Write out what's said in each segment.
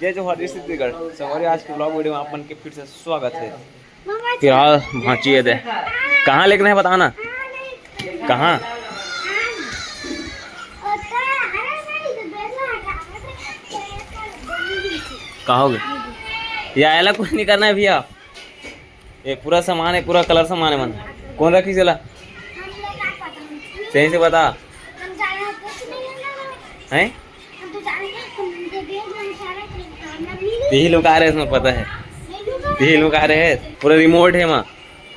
जय जोहार छत्तीसगढ़। सवारी आज के ब्लॉग वीडियो में आप मन के फिर से स्वागत है। फिलहाल भांचिए दे कहाँ लेकर है बताना कहाँ कहोगे या ऐला कुछ नहीं करना है भैया। ये पूरा सामान है, पूरा कलर सामान है। मन कौन रखी चला सही से बता हैं। यही लोग आ रहे हैं, इसमें पता है यही लोग आ रहे हैं। पूरा रिमोट है वहाँ,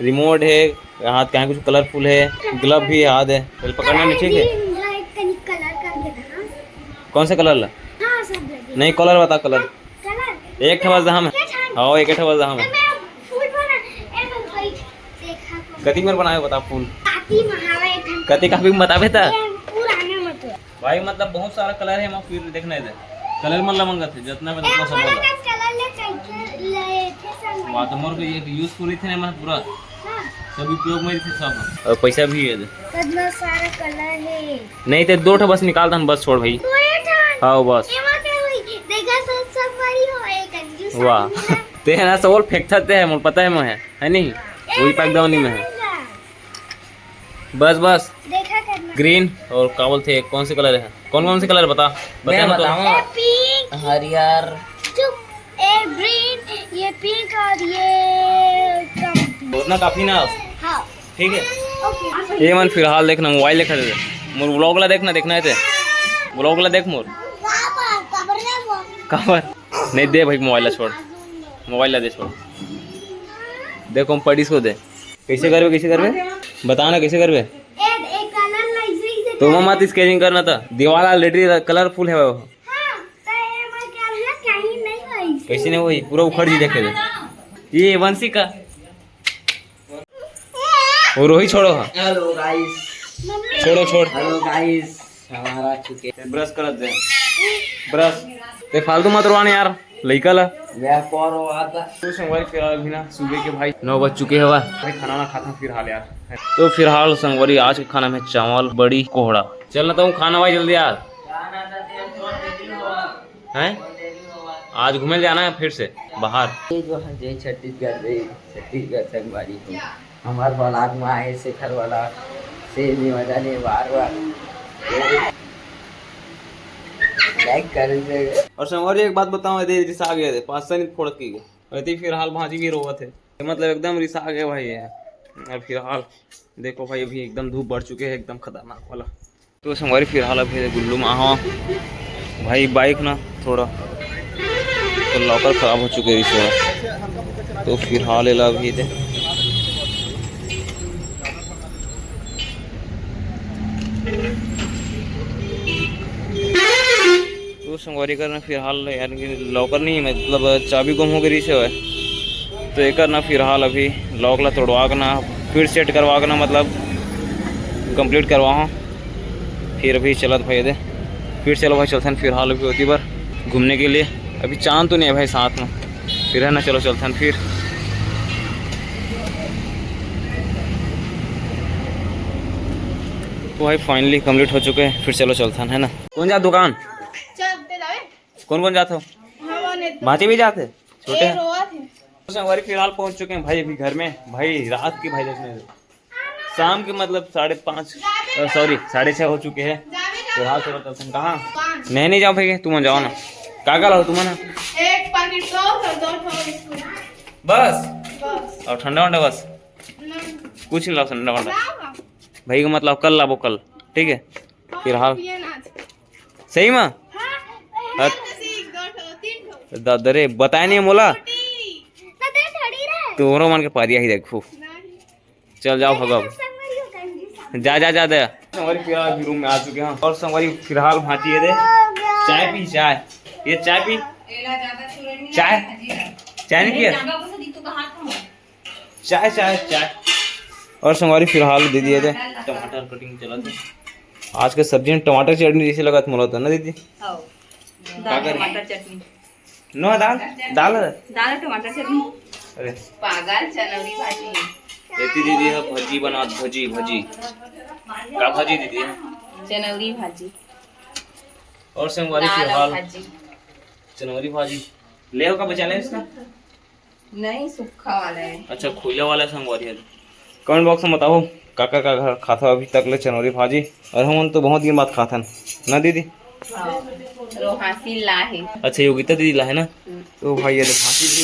रिमोट है हाथ क्या कुछ कलरफुल है, ग्लव भी हाथ है। पहले पकड़ना नहीं ठीक है। कौन सा कलर ला नहीं कलर बता कलर एक ठवास हम हाँ एक ठवास हम कति में बनाए बता फूल कति काफी बताबे था भाई। मतलब बहुत सारा कलर है वहाँ, फिर देखना है कलर मतलब मंगत है जितना में जितना सब वाह तो मोर को ये यूजफुल थे ना पूरा सब उपयोग में थे सब। और पैसा भी है कितना सारा कलर है। नहीं तो दो ठो बस निकाल दन बस छोड़ भाई। हाँ बस वाह ते है ना सब फेंकता है मुझे पता है मैं है नहीं वही पैकडाउन में है बस बस ग्रीन और कावल थे। कौन से कलर है कौन कौन से कलर बता बताऊंगा। हरियर ग्रीन ये पिंक और ये उतना काफी ना हाँ ठीक है। ये मन फिलहाल देखना मोबाइल देखा दे मोर व्लॉग ला देखना देखना है व्लॉग ला देख मोर कवर नहीं दे भाई मोबाइल ला छोड़ मोबाइल ला दे छोड़ देखो हम पढ़ी को दे कैसे करवे बताना कैसे करवे। तो मत स्केचिंग करना था दीवार ऑलरेडी कलरफुल है वो कैसे नहीं वही पूरा उखड़ जी देखे ये वंशी का वो रोही छोड़ो। हाँ हेलो गाइस छोड़ हेलो गाइस हमारा चुके ब्रश कर दे ब्रश ते फालतू मत रोवाने यार लइका ला व्यापार आता तो संगवारी फिलहाल भी ना सुबह के भाई 9 बज चुके हैं भाई खाना ना खाता फिलहाल यार। तो फिलहाल संगवारी आज के खाना में चावल बड़ी कोहड़ा चलना तो खाना भाई जल्दी यार हैं आज घूमे जाना है फिर से बाहर। जय छत्तीसगढ़ संगवारी हो हमार ब्लॉग में आए शेखर वाला से मजा ने बार लाइक कर दे। और संगवारी एक बात बताऊं यदि रिसा आ गए थे 5 से नहीं फोड़ की गए फिलहाल भाजी भी रोवा थे मतलब एकदम रिसा आ गए भाई है। और फिलहाल देखो भाई अभी एकदम धूप बढ़ चुके हैं एकदम खतरनाक वाला। तो संगवारी फिलहाल अभी गुल्लू में आहा भाई बाइक ना थोड़ा तो लॉकर खराब हो चुके रिश्ते तो फिलहाल एला अभी थे तो संगवारी करना फिलहाल यार लॉकर नहीं मतलब चाबी गुम हो गई से है तो एक करना फिलहाल अभी लॉक ला तोड़वा के ना फिर सेट करवा के ना मतलब कंप्लीट करवा फिर अभी चलत भाई दे फिर चलो भाई चलते हैं फिलहाल अभी होती बार घूमने के लिए। अभी चांद तो नहीं है भाई साथ में फिर है ना चलो चलते हैं फिर। तो भाई फाइनली कंप्लीट हो चुके हैं फिर चलो चलते हैं है ना। कौन जा दुकान कौन कौन जाते हो भाती भी जाते छोटे हैं। फिलहाल पहुंच चुके हैं भाई अभी घर में भाई रात की भाई देखने शाम के मतलब 5:30 सॉरी 6:30 हो चुके हैं। फिलहाल चलो चलते हैं कहाँ नहीं जाओ भाई तुम जाओ ना का लो तुम ना एक पैकेट सॉस और 2 बिस्कुट बस और ठंडा वंडा बस कुछ नहीं लाओ ठंडा वंडा भाई का मतलब कल लाओ कल ठीक है। फिलहाल सही में दरे बताए नहीं मोला तो मन के पारिया ही देखो चल जाओ भगव जा जा जा दे। फिलहाल रूम में आ चुके हैं और संगवारी फिलहाल भाती है दे चाय पी चाय ये चाय पी चाय नहीं पिया चाय चाय चाय। और संगवारी फिलहाल दे दिए थे टमाटर कटिंग चला थे आज के सब्जी में टमाटर चटनी जैसे लगा था ना दीदी टमाटर चटनी नो दाल दाल दाल टमाटर चटनी अरे पागल चनौरी भाजी देती दीदी है भजी बना भजी भजी का भजी दीदी है चनौरी भाजी और संगवारी फिलहाल चनौरी भाजी ले का बचा ले इसका नहीं सूखा वाला है। अच्छा खुले वाला संगवारी है। कमेंट बॉक्स में बताओ काका का घर खाता अभी तक ले चनौरी भाजी और हम तो बहुत दिन बाद खाथन ना दीदी। रोहासी ला है। अच्छा योगिता दीदी ला है ना। तो भाई ये भाजी भी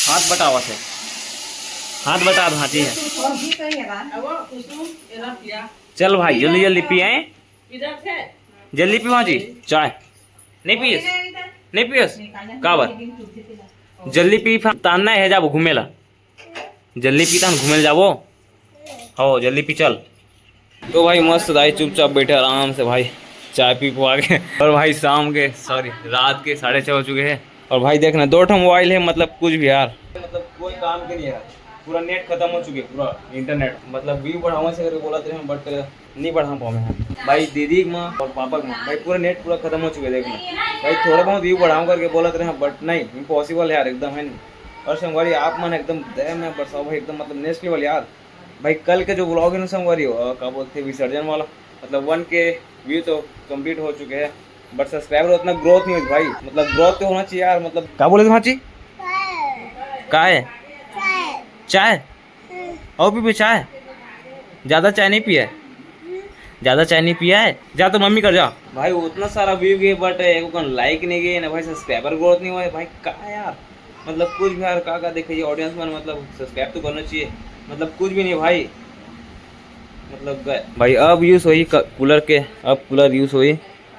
हाथ बटावा थे हाथ बटा भाजी है। चल भाई जल्दी जल्दी पिए जल्दी पी भाजी चाय नहीं पियस नहीं पियस का बात जल्दी पी तानना है जाबो घूमेला जल्दी पीता घूमेला जाबो हो जल्दी पी चल। तो भाई मस्त दाई चुपचाप बैठे आराम से भाई चाय पी पुआ के और भाई शाम के सॉरी रात के 6:30 हो चुके हैं। और भाई देखना 2 मोबाइल है मतलब कुछ भी यार मतलब कोई काम के नहीं है पूरा नेट खत्म हो चुके पूरा इंटरनेट मतलब व्यू बढ़ावा से करके बोला थे बट नहीं बढ़ा पाओ हैं भाई दीदी माँ और पापा माँ भाई पूरा नेट पूरा खत्म हो चुके देखना भाई थोड़ा बहुत व्यू बढ़ाऊँ करके बोला थे बट नहीं इम्पॉसिबल यार एकदम है नहीं। और संगवारी आप मन एकदम दया में बरसाओ भाई एकदम मतलब नेक्स्ट लेवल यार भाई कल के जो ब्लॉग है ना संगवारी क्या बोलते विसर्जन वाला मतलब 1K व्यू तो कंप्लीट हो चुके हैं बट सब्सक्राइबर उतना ग्रोथ नहीं हुई भाई मतलब ग्रोथ तो होना चाहिए यार मतलब क्या बोले थे भाची क्या है चाय और भी चाय ज़्यादा चाय नहीं पिया है ज़्यादा चाय नहीं पिया है जा तो मम्मी कर जा भाई उतना सारा व्यू गए बट एक लाइक नहीं गए ना भाई सब्सक्राइबर ग्रोथ नहीं हुआ है भाई क्या यार मतलब कुछ भी यार का देखिए ऑडियंस में मतलब सब्सक्राइब तो करना चाहिए मतलब कुछ भी नहीं भाई मतलब भाई अब यूज़ हुई कूलर के अब कूलर यूज़ हुई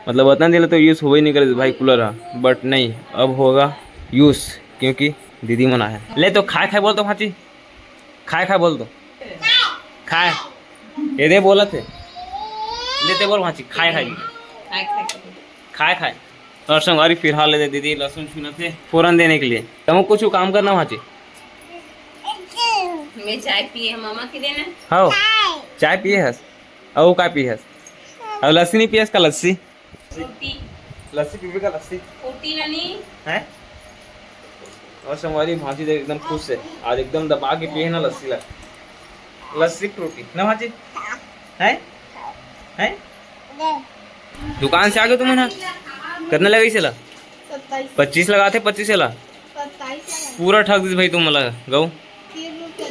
मतलब उतना दिन तो यूज़ हो ही नहीं करे भाई कूलर बट नहीं अब होगा यूज़ क्योंकि दीदी मना है। ले तो खाए खाए बोल तो भाची खाए बोल तो खाए ये दे बोला थे लेते बोल भाची खाए और संगवारी फिलहाल ले दे दीदी लहसुन छूना थे फौरन देने के लिए तुम कुछ काम करना भाची मैं चाय पिए मामा के देना हाँ चाय पिए हस और का पिए हस और लस्सी नहीं पिए का लस्सी लस्सी पीवे का लस्सी नहीं है। और संगवारी भाजी देख एकदम खुश है आज एकदम दबा के पिए ना लस्सी लस्सी फ्रूटी ना भाजी है दुकान से आ गए तुम ना कितना लगा इसे 25 लगाते 25 ला पूरा ठग दिस भाई तुम मला गौ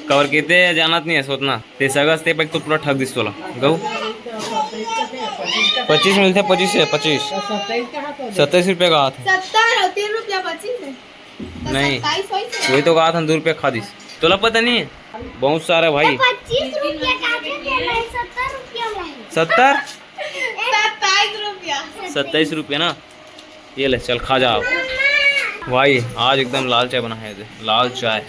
कवर कितने जानत नहीं है सोचना ते सगस ते तो पूरा ठग दिस तोला गौ 25 मिलते 25 है 25 27 रुपये का हाथ नहीं वही तो कहा था 2 रुपया खा दिस तोला पता नहीं है बहुत सारा भाई 27 रुपया ना ये ले चल खा जा भाई आज एकदम लाल चाय बना है लाल चाय।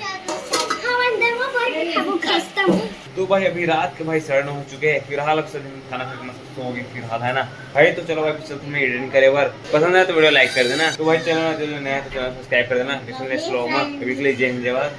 तो भाई अभी रात के भाई 9:30 हो चुके हैं फिलहाल अब सभी खाना खा के मस्त सो गए फिलहाल है ना भाई। तो चलो भाई चल तुम्हें एडिटिंग करे बार पसंद आया तो वीडियो लाइक कर देना। तो भाई चैनल नया तो चैनल सब्सक्राइब कर देना। नेक्स्ट व्लॉग में वीकली जय हिंद जय भारत।